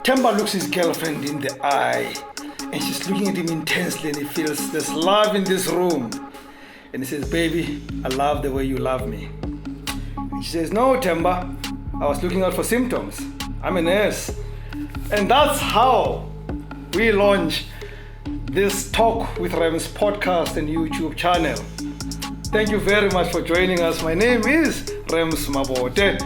Temba looks his girlfriend in the eye and she's looking at him intensely and he feels there's love in this room. And he says, baby, I love the way you love me. And she says, no, Temba, I was looking out for symptoms. I'm a nurse. And that's how we launch this Talk with Rems podcast and YouTube channel. Thank you very much for joining us. My name is Rems Mabote.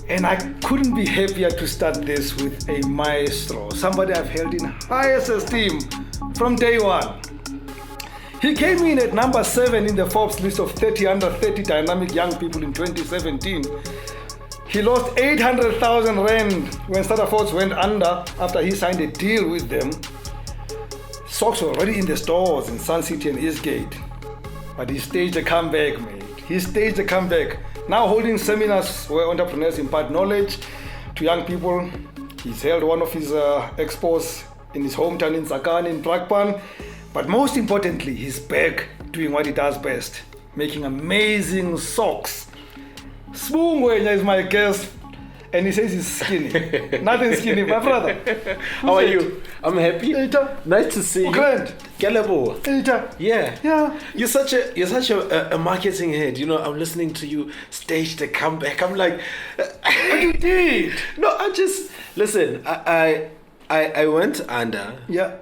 And I couldn't be happier to start this with a maestro, somebody I've held in highest esteem from day one. He came in at number 7 in the Forbes list of 30 under 30 dynamic young people in 2017. He lost 800,000 rand when Starterfords went under after he signed a deal with them. Socks were already in the stores in Sun City and Eastgate. But he staged a comeback, mate. He staged a comeback. Now holding seminars where entrepreneurs impart knowledge to young people. He's held one of his expos in his hometown in Tsakani in Brakpan. But most importantly, he's back doing what he does best, making amazing socks. Sbu Ngwenya is my guest, and he says he's skinny. Nothing skinny, my brother. How are you? I'm happy. Eita. Nice to see you. Grand. Galabo. Eita. Yeah. Yeah. You're such a marketing head. You know, I'm listening to you stage the comeback. I'm like, What you did? no, I just listen. I went under. Yeah.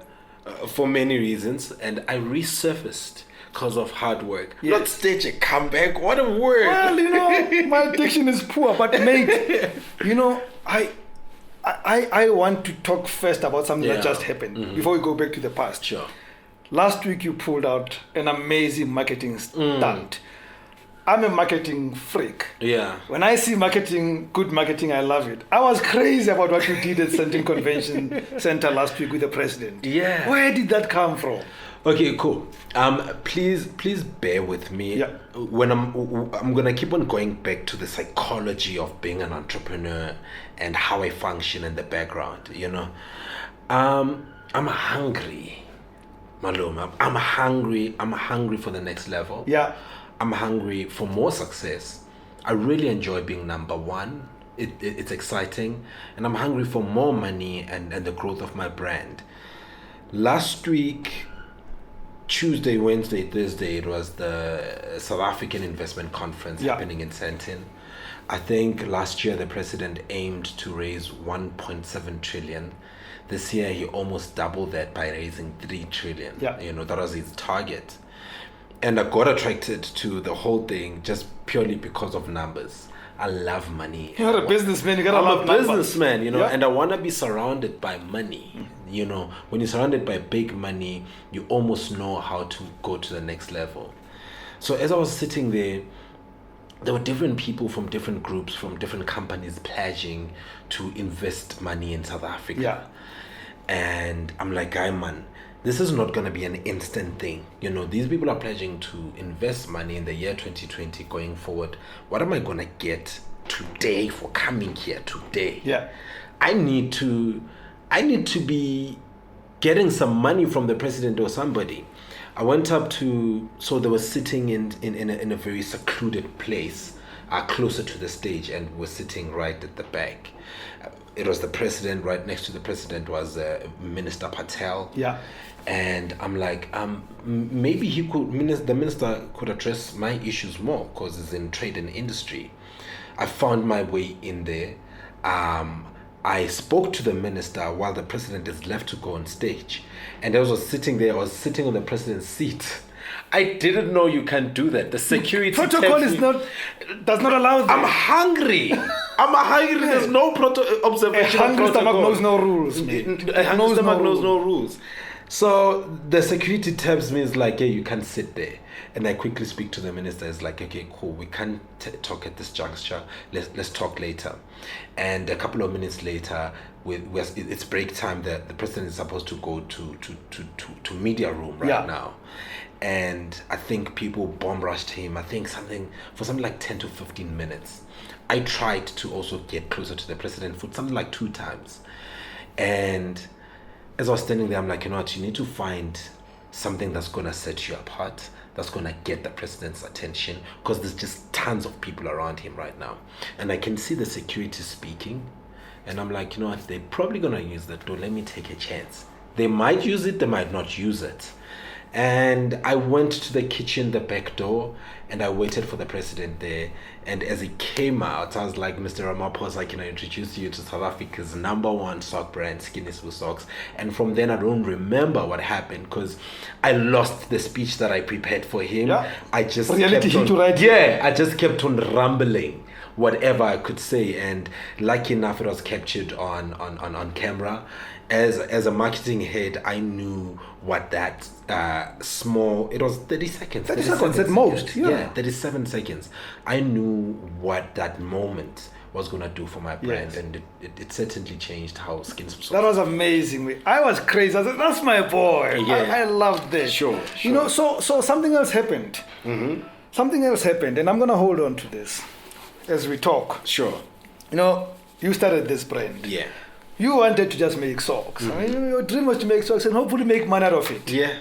For many reasons, and I resurfaced because of hard work. Yes. Not stage a comeback. What a word! Well, you know, my diction is poor, but mate, you know, I want to talk first about something that just happened before we go back to the past. Sure. Last week you pulled out an amazing marketing stunt. I'm a marketing freak. Yeah. When I see marketing, good marketing, I love it. I was crazy about what you did at Sentin Convention Center last week with the president. Yeah. Where did that come from? Okay, cool. Please bear with me. Yeah. When I'm gonna keep on going back to the psychology of being an entrepreneur and how I function in the background. You know, I'm hungry, Maluma. I'm hungry. I'm hungry for the next level. Yeah. I'm hungry for more success. I really enjoy being number one. It's exciting. And I'm hungry for more money and the growth of my brand. Last week, Tuesday, Wednesday, Thursday, it was the South African Investment Conference happening in Sentin. I think last year the president aimed to raise 1.7 trillion. This year he almost doubled that by raising 3 trillion. Yeah. You know, that was his target. And I got attracted to the whole thing just purely because of numbers. I love money. You're a businessman, you gotta love I'm a numbers. businessman, you know, Yeah. and I want to be surrounded by money. You know, when you're surrounded by big money, you almost know how to go to the next level. So as I was sitting there were different people from different groups, from different companies pledging to invest money in South Africa. Yeah. And I'm like, guy, man, this is not going to be an instant thing. You know, these people are pledging to invest money in the year 2020 going forward. What am I going to get today for coming here today? Yeah. I need to be getting some money from the president or somebody. I went up to, so they were sitting in a very secluded place, closer to the stage, and were sitting right at the back. It was the president. Right next to the president was Minister Patel. Yeah. And I'm like, maybe the minister could address my issues more because it's in trade and industry. I found my way in there. I spoke to the minister while the president is left to go on stage. And I was sitting there, I was sitting on the president's seat. I didn't know you can do that. The security Protocol does not allow that. I'm hungry. There's no observation. A hungry stomach knows no rules. A hungry stomach knows no rules. So the security taps me, is like, hey, you can't sit there. And I quickly speak to the minister. It's like, okay, cool. We can't talk at this juncture. Let's talk later. And a couple of minutes later, it's break time. The president is supposed to go to media room right now. And I think people bomb rushed him. I think something like 10 to 15 minutes. I tried to also get closer to the president for something like 2 times. And as I was standing there, I'm like, you know what, you need to find something that's going to set you apart, that's going to get the president's attention, because there's just tons of people around him right now. And I can see the security speaking, And I'm like, you know what, they're probably gonna use that door. Let me take a chance. They might use it, they might not use it. And I went to the kitchen, the back door, and I waited for the president there. And as he came out, I was like, Mr. Ramaphosa, can I introduce you to South Africa's #1 sock brand, Skinny Sbu Socks? And from then, I don't remember what happened because I lost the speech that I prepared for him. Yeah. I just reality kept hit you on, right. yeah, I just kept on rumbling whatever I could say, and lucky enough, it was captured on camera. As a marketing head, I knew what that small, it was 30 seconds. 30 seconds at most, yeah. 37 seconds. I knew what that moment was going to do for my brand, Yes. and it certainly changed how Skinny Sbu Socks. That was amazing. I was crazy. I said, that's my boy. Yeah. I loved this. Sure. You know, so something else happened. Mm-hmm. Something else happened, and I'm going to hold on to this as we talk. Sure. You know, you started this brand. Yeah. You wanted to just make socks. I mean, your dream was to make socks and hopefully make money out of it. Yeah.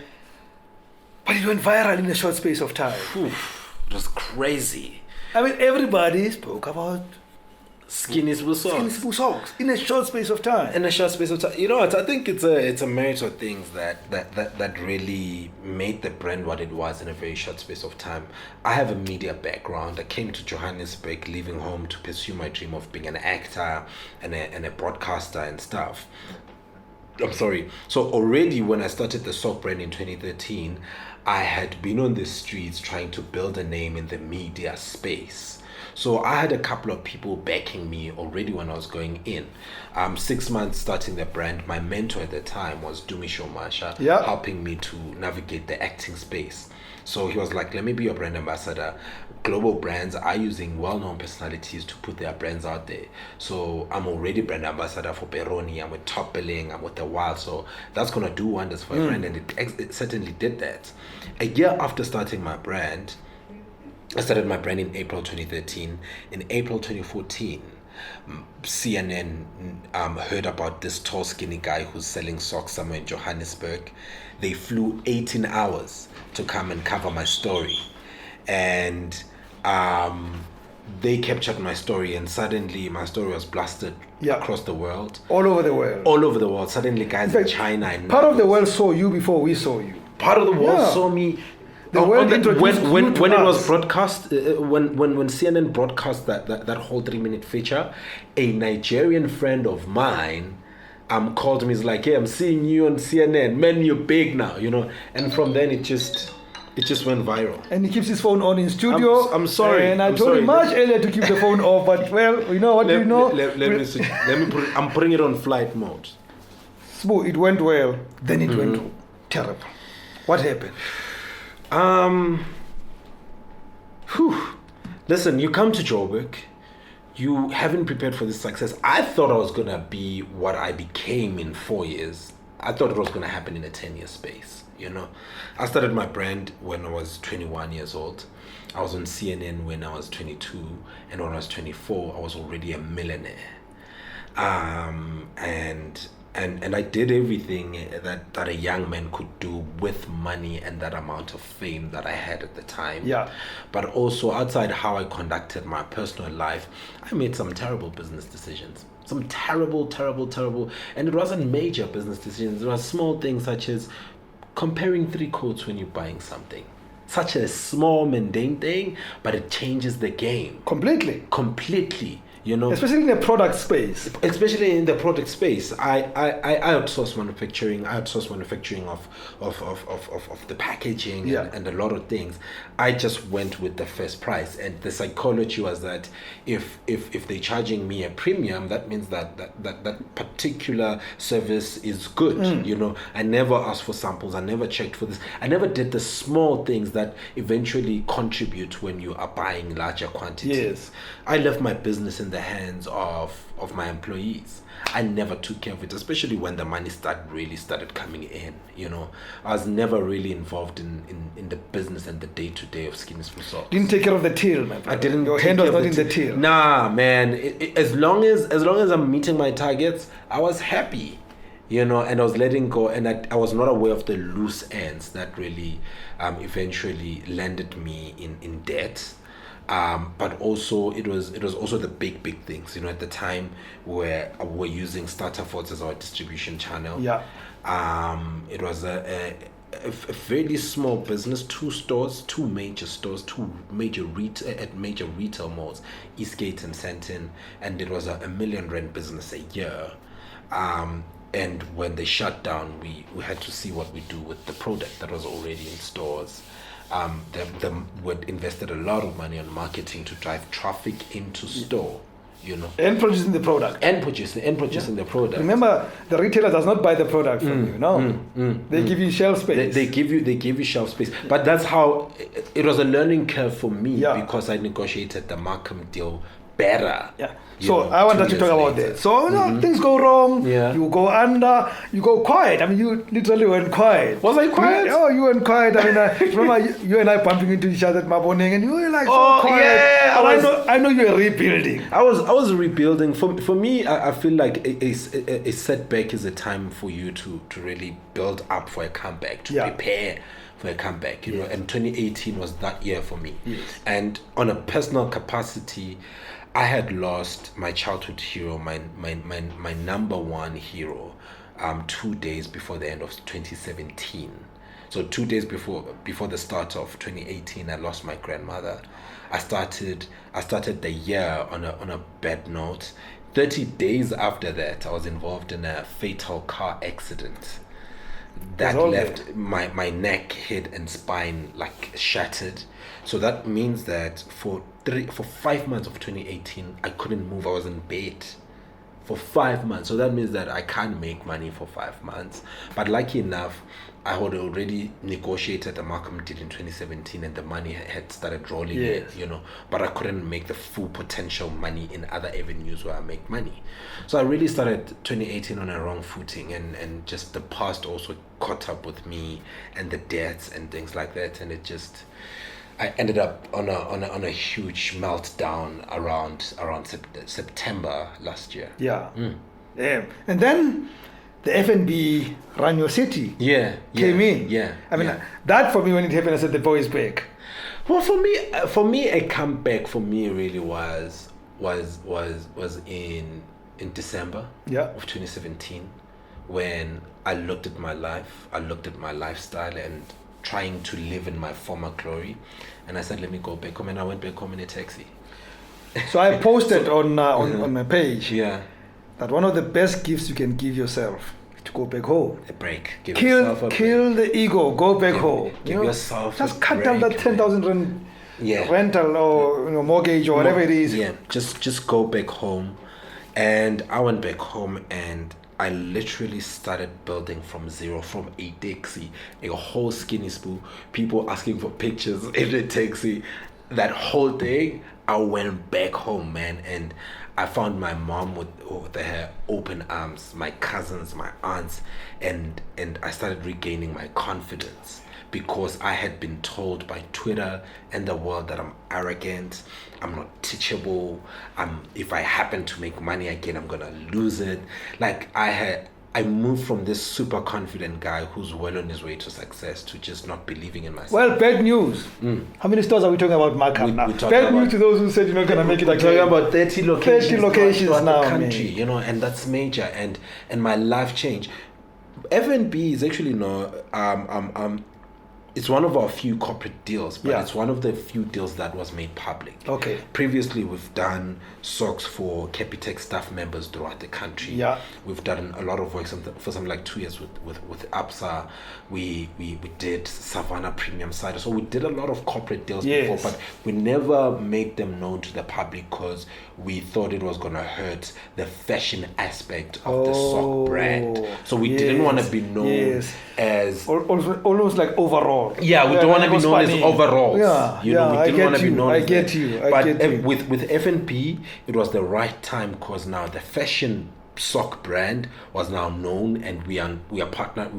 But it went viral in a short space of time. It was crazy. I mean, everybody spoke about Skinny Sbu Skinny Socks. Sbu Socks in a short space of time. In a short space of time, you know what? I think it's a merit of things that really made the brand what it was in a very short space of time. I have a media background. I came to Johannesburg, leaving home to pursue my dream of being an actor and a broadcaster and stuff. I'm sorry. So already when I started the sock brand in 2013, I had been on the streets trying to build a name in the media space. So I had a couple of people backing me already when I was going in. 6 months starting the brand, my mentor at the time was Dumisho Masha, Yeah. helping me to navigate the acting space. So he was like, let me be your brand ambassador. Global brands are using well-known personalities to put their brands out there. So I'm already brand ambassador for Peroni, I'm with Top Billing, I'm with The Wild. So that's going to do wonders for a brand, and it certainly did that. A year after starting my brand, I started my brand in April 2013. In April 2014, CNN heard about this tall, skinny guy who's selling socks somewhere in Johannesburg. They flew 18 hours to come and cover my story. And they captured my story, and suddenly my story was blasted across the world. All over the world. All over the world. Suddenly guys in China and part of the world saw you before we saw you. part of the world saw me. The world introduced you when to it was us. broadcast, when CNN broadcast that whole 3-minute feature, a Nigerian friend of mine called me. He's like, "Hey, I'm seeing you on CNN. Man, you're big now, you know." And from then it just went viral. And he keeps his phone on in studio. I'm sorry. And I I'm told sorry. him much earlier to keep the phone off, but well, you know what you know. Let me put it, I'm putting it on flight mode. Sbu, it went well. Then it went terrible. What happened? Listen, you come to Joburg, you haven't prepared for this success. I thought I was gonna be what I became in 4 years. I thought it was gonna happen in a 10-year space, you know. I started my brand when I was 21 years old. I was on CNN when I was 22, and when I was 24, I was already a millionaire. And I did everything that a young man could do with money and that amount of fame that I had at the time. Yeah. But also outside how I conducted my personal life, I made some terrible business decisions. Some terrible, and it wasn't major business decisions. It was small things such as comparing 3 coats when you're buying something. Such a small, mundane thing, but it changes the game. Completely. You know, especially in the product space. Especially in the product space, I outsource manufacturing. I outsource manufacturing of the packaging and a lot of things. I just went with the first price, and the psychology was that if they're charging me a premium, that means that particular service is good. You know, I never asked for samples. I never checked for this. I never did the small things that eventually contribute when you are buying larger quantities. Yes. I left my business in the hands of my employees. I never took care of it, especially when the money started coming in. You know, I was never really involved in the business and the day-to-day of Skinny Sbu Socks. Didn't take care of the till, man. I didn't. Your hand was not in the till. Nah, man. As long as I'm meeting my targets, I was happy. You know, and I was letting go, and I was not aware of the loose ends that really eventually landed me in debt. But also it was also the big things. At the time we're using Starterfords as our distribution channel. Yeah. It was a fairly small business, two major stores, at major retail malls, Eastgate and Sandton, and it was a R1 million business a year. And when they shut down, we had to see what we do with the product that was already in stores. They invested a lot of money on marketing to drive traffic into store. And producing the product. And producing the product. Remember, the retailer does not buy the product from you. No, they give you shelf space. They give you shelf space. But that's how it was a learning curve for me, because I negotiated the Markham deal better. Yeah. So I wanted to talk about that. So things go wrong. Yeah. You go under. You go quiet. I mean, you literally went quiet. Was I quiet? You went quiet. I mean, remember you and I bumping into each other at my morning, and you were like, oh, so quiet. Yeah, I know you were rebuilding. I was rebuilding. For me, I feel like a setback is a time for you to really build up for a comeback, to prepare for a comeback. And 2018 was that year for me. Yes. And on a personal capacity, I had lost my childhood hero, my number one hero, 2 days before the end of 2017. So 2 days before the start of 2018, I lost my grandmother. I started the year on a bad note. 30 days after that, I was involved in a fatal car accident that left my neck, head, and spine like shattered. So that means that for 5 months of 2018, I couldn't move. I was in bed for 5 months. So that means that I can't make money for 5 months. But lucky enough, I had already negotiated a Markham deal in 2017, and the money had started rolling in, but I couldn't make the full potential money in other avenues where I make money. So I really started 2018 on a wrong footing, and just the past also caught up with me, and the debts and things like that, and I ended up on a huge meltdown around September last year. Yeah. Yeah. And then the F&B Run Your City came in. Yeah. I mean, that for me, when it happened, I said the boy is back. Well, for me, a comeback for me really was in December of 2017, when I looked at my life, I looked at my lifestyle, and trying to live in my former glory, and I said, let me go back home, and I went back home in a taxi. So I posted on my page that one of the best gifts you can give yourself is to go back home. A break. Kill the ego. Go back home. Give yourself just a cut break, down that 10,000 rand rental or mortgage or whatever it is. Yeah, just go back home. And I went back home, and I literally started building from zero, from a taxi, a whole Skinny Sbu, people asking for pictures in the taxi. That whole day, I went back home, man, and I found my mom with her open arms, my cousins, my aunts, and I started regaining my confidence, because I had been told by Twitter and the world that I'm arrogant, I'm not teachable, if I happen to make money again, I'm gonna lose it. Like I moved from this super confident guy who's well on his way to success to just not believing in myself. Well, bad news. How many stores are we talking about, Markham, now? Bad news to those who said you're not going to make it again. We're talking about 30 locations, 30 locations now, the country, and that's major. And my life changed. F&B is actually it's one of our few corporate deals, but it's one of the few deals that was made public. Okay. Previously, we've done socks for Capitec staff members throughout the country. Yeah. We've done a lot of work for something like 2 years with APSA. We did Savannah Premium Cider. So we did a lot of corporate deals before, but we never made them known to the public because we thought it was going to hurt the fashion aspect of the sock brand. So we didn't want to be known as almost like overall. Yeah, we don't want to be known as overalls. We didn't want to be known as that. But with F&B, it was the right time, because now the fashion sock brand was now known, and we have partnered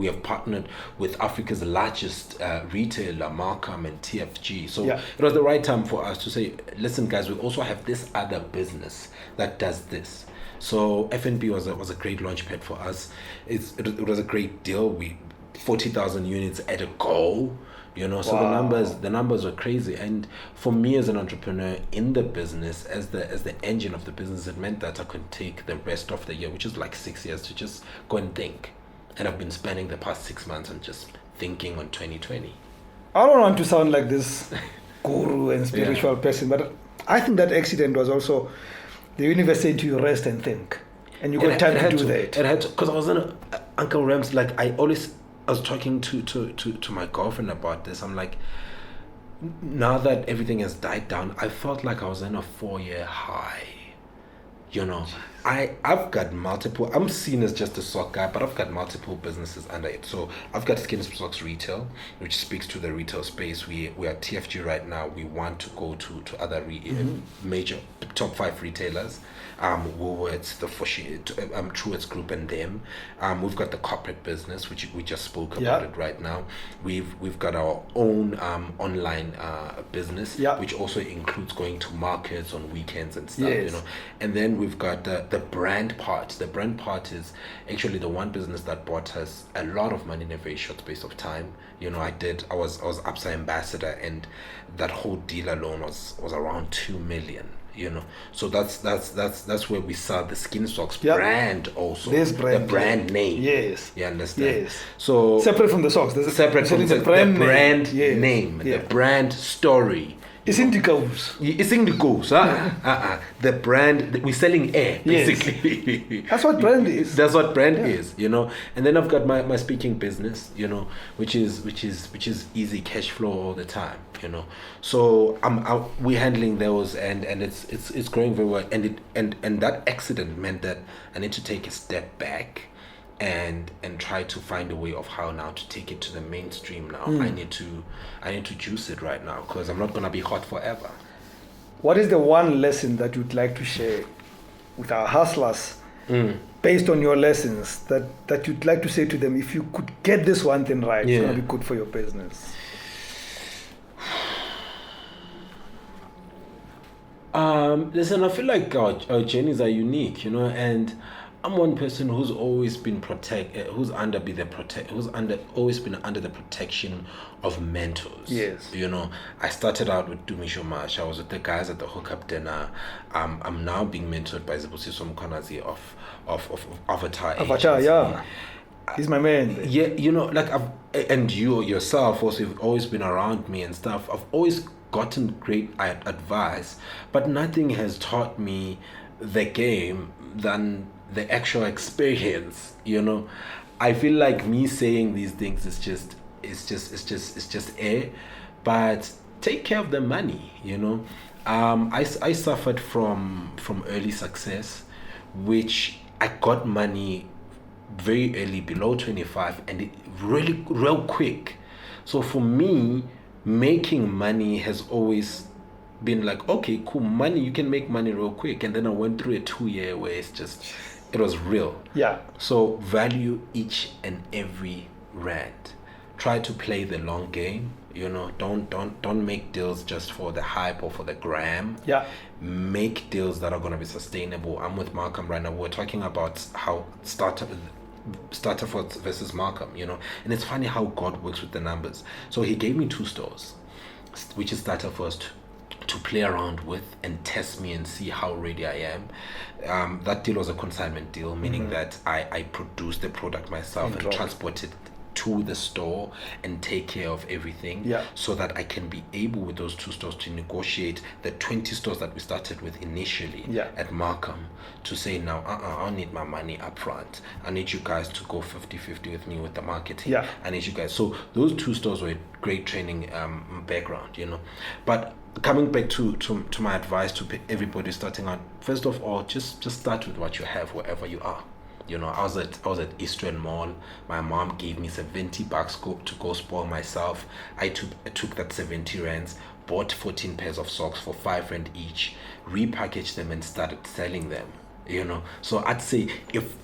with Africa's largest retailer, Markham and TFG. So it was the right time for us to say, listen guys, we also have this other business that does this. So F&B was a great launchpad for us. It was a great deal. 40,000 units at a go, So the numbers were crazy. And for me as an entrepreneur in the business, as the engine of the business, it meant that I could take the rest of the year, which is like 6 years, to just go and think. And I've been spending the past 6 months on just thinking on 2020. I don't want to sound like this guru and spiritual person, but I think that accident was also the universe saying to you, rest and think. And you got time to do that. It had to, because I was in Uncle Ram's, like I was talking to my girlfriend about this. I'm like, now that everything has died down, I felt like I was in a 4-year high. I've got multiple, I'm seen as just a sock guy, but I've got multiple businesses under it. So I've got Skinny Sbu Socks Retail, which speaks to the retail space. We are TFG right now. We want to go to other major top 5 retailers. Woolworths, the Truett's Group and them. We've got the corporate business, which we just spoke about it right now. We've got our own online business, which also includes going to markets on weekends and stuff, And then we've got the brand part. The brand part is actually the one business that brought us a lot of money in a very short space of time. I was Absa ambassador, and that whole deal alone was around 2 million. So that's where we saw the Skinny Socks brand also. This brand, the brand name. Yes. You understand? Yes. So separate from the socks. Separate from the brand name, the brand story. It's in the goals. It's in the goals. The brand, we're selling air, basically. That's what brand is. That's what brand is, And then I've got my speaking business, which is easy cash flow all the time, So we're handling those, and it's growing very well. And that accident meant that I need to take a step back and try to find a way of how now to take it to the mainstream now. I need to juice it right now, because I'm not gonna be hot forever. What is the one lesson that you'd like to share with our hustlers based on your lessons that you'd like to say to them, if you could get this one thing right, it's gonna be good for your business? Listen, I feel like our journeys are unique, and I'm one person who's always been always been under the protection of mentors. Yes. I started out with Dumisho Mash. I was with the guys at the hookup dinner. I'm now being mentored by Sibusiso of Avatar. Avatar, yeah. He's my man. Yeah, and you yourself also have always been around me and stuff. I've always gotten great advice, but nothing has taught me the game than the actual experience. I feel like me saying these things is just air, but take care of the money. I suffered from early success, which I got money very early, below 25, and it really real quick. So for me, making money has always been like, okay, cool, money, you can make money real quick. And then I went through a 2-year where it was real. Yeah. So value each and every rand. Try to play the long game. Don't make deals just for the hype or for the gram. Yeah. Make deals that are going to be sustainable. I'm with Malcolm right now. We're talking about how startup versus Malcolm, and it's funny how God works with the numbers. So he gave me 2 stores, which is Starter First, to play around with and test me and see how ready I am. That deal was a consignment deal, meaning that I produced the product myself and transported to the store and take care of everything, so that I can be able with those 2 stores to negotiate the 20 stores that we started with initially at Markham, to say now I need my money up front. I need you guys to go 50-50 with me with the marketing. I need you guys. So those 2 stores were a great training background, But coming back to my advice to everybody starting out, first of all, just start with what you have wherever you are. I was at Eastern Mall. My mom gave me $70 to go spoil myself. I took that 70 rands, bought 14 pairs of socks for 5 rand each, repackaged them and started selling them. So I'd say if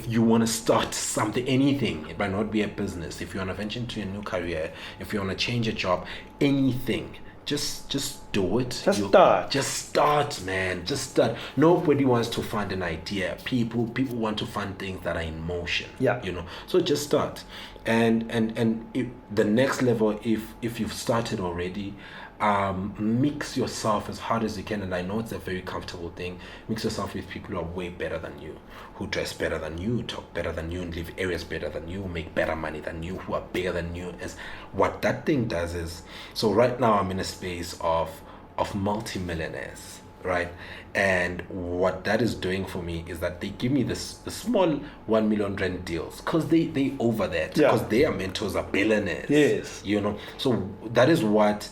you want to start something, anything, it might not be a business. If you want to venture into a new career, if you want to change a job, anything, just do it. Start. Just start, man. Just start. Nobody wants to fund an idea. People want to fund things that are in motion. Yeah. So just start. And if the next level, if you've started already, mix yourself as hard as you can. And I know it's a very comfortable thing. Mix yourself with people who are way better than you, who dress better than you, talk better than you, and live areas better than you, make better money than you, who are bigger than you. Is what that thing does is, so right now I'm in a space of multimillionaires, right? And what that is doing for me is that they give me the small 1 million rand deals, because they over that, because their mentors are billionaires. Yes. So that is what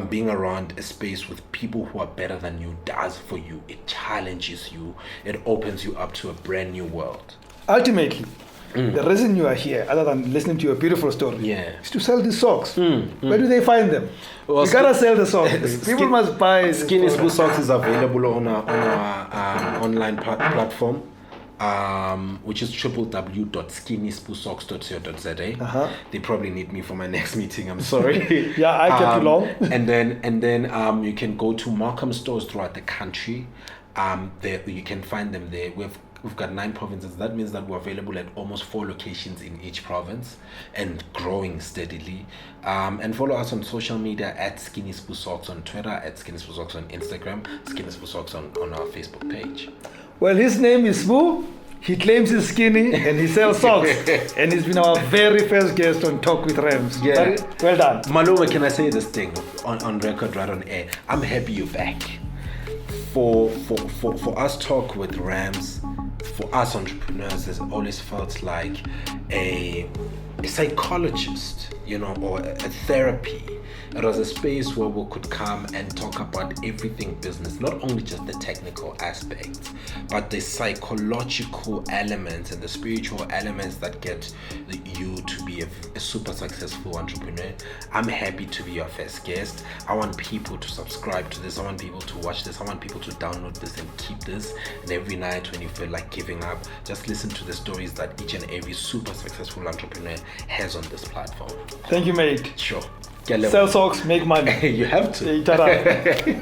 being around a space with people who are better than you does for you. It challenges you. It opens you up to a brand new world. Ultimately, the reason you are here, other than listening to your beautiful story, is to sell these socks. Where do they find them? Well, you gotta sell the socks. People must buy. Skinny Sbu Socks is available on our online platform, which is www.skinnysbusocks.co.za. They probably need me for my next meeting. I'm sorry. Yeah, I kept too long. and then you can go to Markham stores throughout the country. There you can find them there. We've got 9 provinces. That means that we're available at almost 4 locations in each province and growing steadily. And follow us on social media at Skinny Sbu Socks on Twitter, at Skinny Sbu Socks on Instagram, Skinny Sbu Socks on our Facebook page. Well, his name is Sbu. He claims he's skinny and he sells socks. And he's been our very first guest on Talk with Rams. Yeah. Well done. Maluma, can I say this thing on record, right on air? I'm happy you're back. For us Talk with Rams, for us entrepreneurs, has always felt like a psychologist, or a therapy. It was a space where we could come and talk about everything business, not only just the technical aspects, but the psychological elements and the spiritual elements that get you to be a super successful entrepreneur. I'm happy to be your first guest. I want people to subscribe to this. I want people to watch this. I want people to download this and keep this. And every night when you feel like giving up, just listen to the stories that each and every super successful entrepreneur has on this platform. Thank you, mate. Sure. Sell socks, make money. You have to. Ta-da.